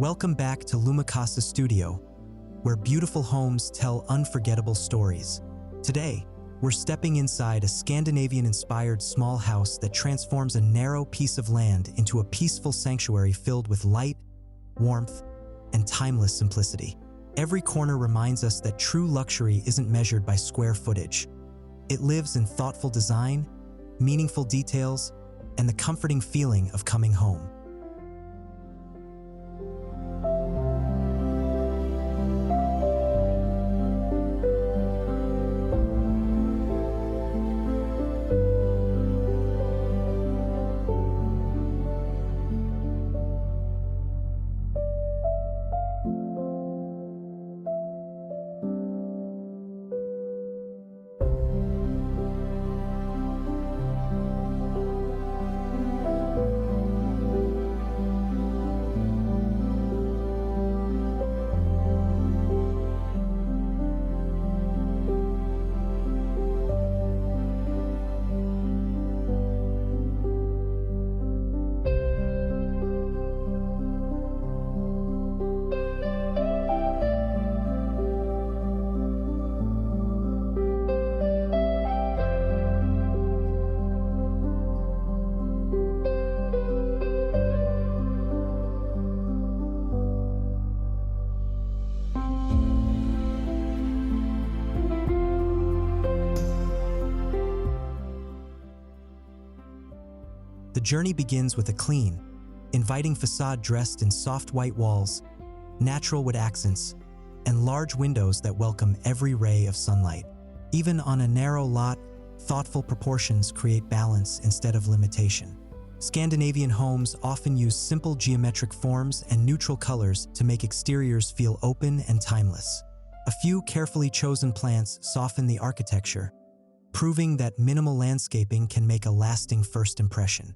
Welcome back to LUMACASA Studio, where beautiful homes tell unforgettable stories. Today, we're stepping inside a Scandinavian-inspired small house that transforms a narrow piece of land into a peaceful sanctuary filled with light, warmth, and timeless simplicity. Every corner reminds us that true luxury isn't measured by square footage. It lives in thoughtful design, meaningful details, and the comforting feeling of coming home. The journey begins with a clean, inviting facade dressed in soft white walls, natural wood accents, and large windows that welcome every ray of sunlight. Even on a narrow lot, thoughtful proportions create balance instead of limitation. Scandinavian homes often use simple geometric forms and neutral colors to make exteriors feel open and timeless. A few carefully chosen plants soften the architecture, proving that minimal landscaping can make a lasting first impression.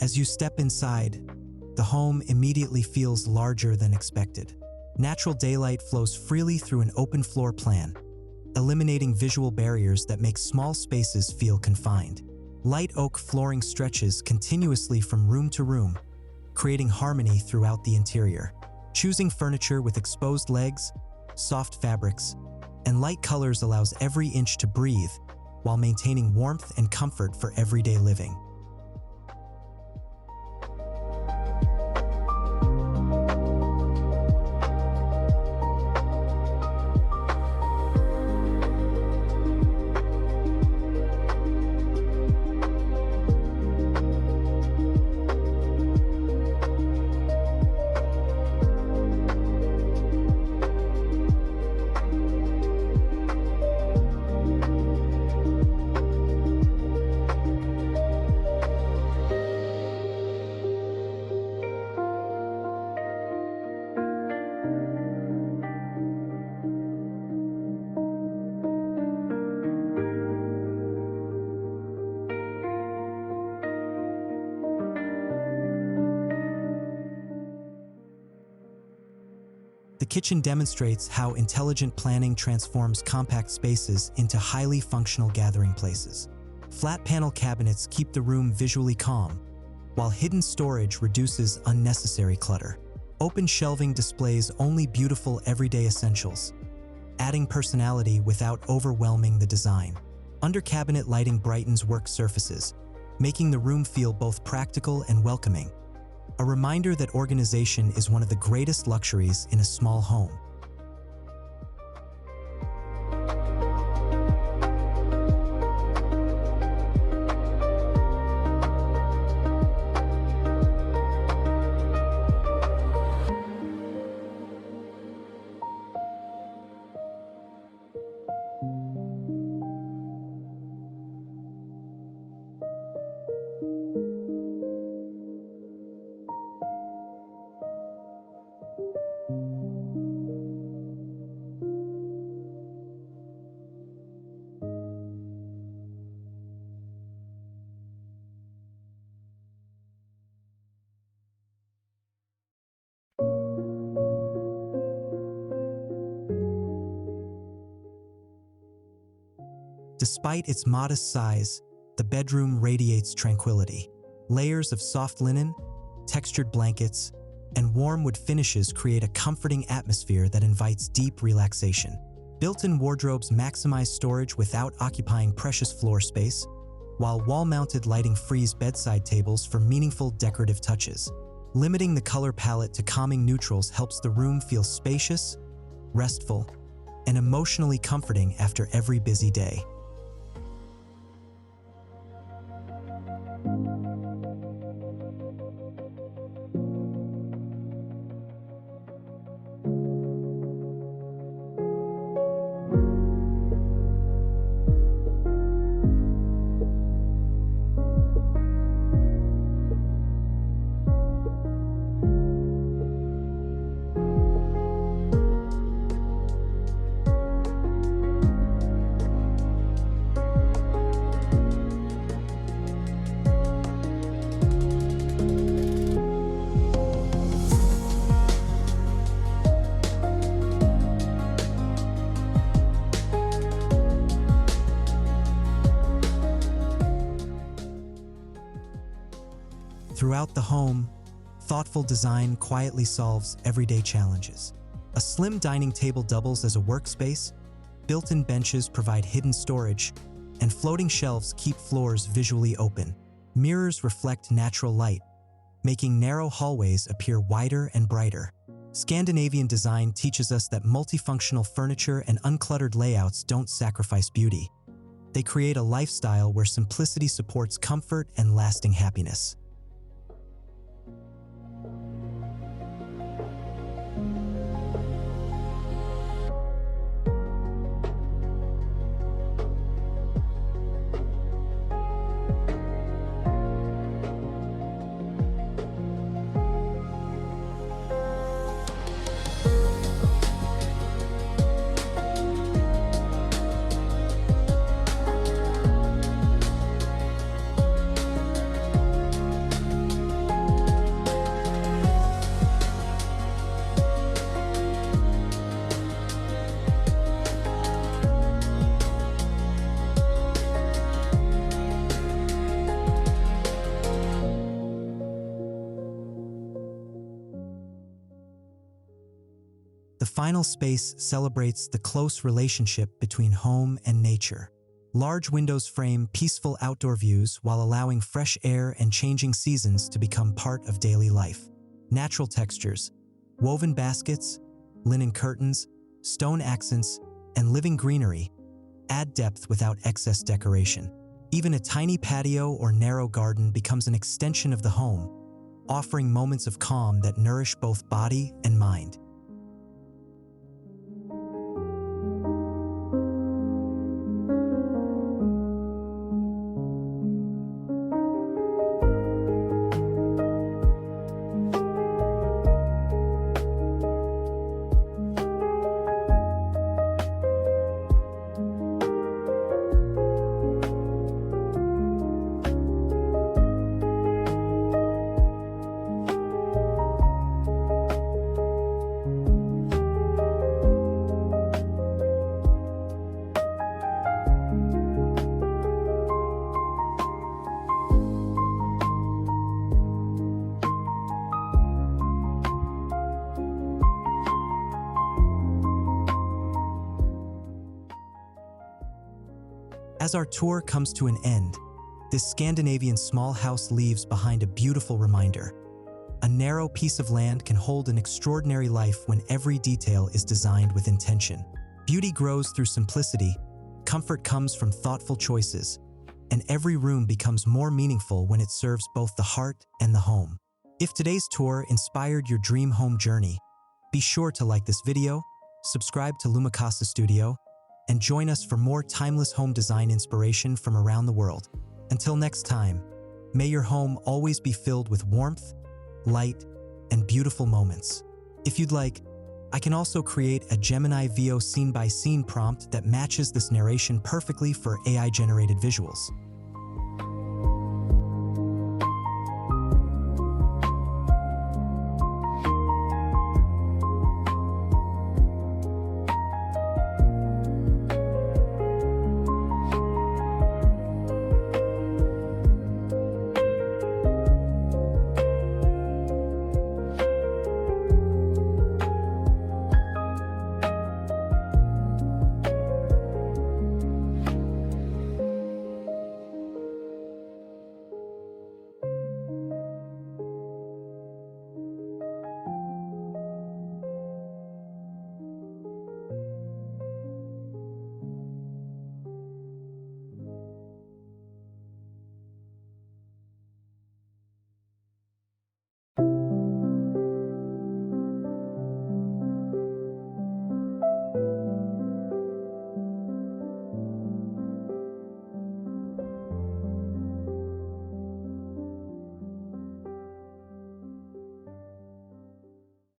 As you step inside, the home immediately feels larger than expected. Natural daylight flows freely through an open floor plan, eliminating visual barriers that make small spaces feel confined. Light oak flooring stretches continuously from room to room, creating harmony throughout the interior. Choosing furniture with exposed legs, soft fabrics, and light colors allows every inch to breathe while maintaining warmth and comfort for everyday living. The kitchen demonstrates how intelligent planning transforms compact spaces into highly functional gathering places. Flat panel cabinets keep the room visually calm, while hidden storage reduces unnecessary clutter. Open shelving displays only beautiful everyday essentials, adding personality without overwhelming the design. Under-cabinet lighting brightens work surfaces, making the room feel both practical and welcoming. A reminder that organization is one of the greatest luxuries in a small home. Despite its modest size, the bedroom radiates tranquility. Layers of soft linen, textured blankets, and warm wood finishes create a comforting atmosphere that invites deep relaxation. Built-in wardrobes maximize storage without occupying precious floor space, while wall-mounted lighting frees bedside tables for meaningful decorative touches. Limiting the color palette to calming neutrals helps the room feel spacious, restful, and emotionally comforting after every busy day. Throughout the home, thoughtful design quietly solves everyday challenges. A slim dining table doubles as a workspace, built-in benches provide hidden storage, and floating shelves keep floors visually open. Mirrors reflect natural light, making narrow hallways appear wider and brighter. Scandinavian design teaches us that multifunctional furniture and uncluttered layouts don't sacrifice beauty. They create a lifestyle where simplicity supports comfort and lasting happiness. The final space celebrates the close relationship between home and nature. Large windows frame peaceful outdoor views while allowing fresh air and changing seasons to become part of daily life. Natural textures, woven baskets, linen curtains, stone accents, and living greenery add depth without excess decoration. Even a tiny patio or narrow garden becomes an extension of the home, offering moments of calm that nourish both body and mind. As our tour comes to an end, this Scandinavian small house leaves behind a beautiful reminder. A narrow piece of land can hold an extraordinary life when every detail is designed with intention. Beauty grows through simplicity, comfort comes from thoughtful choices, and every room becomes more meaningful when it serves both the heart and the home. If today's tour inspired your dream home journey, be sure to like this video, subscribe to LUMACASA Studio, and join us for more timeless home design inspiration from around the world. Until next time, may your home always be filled with warmth, light, and beautiful moments. If you'd like, I can also create a Gemini VO scene-by-scene prompt that matches this narration perfectly for AI-generated visuals.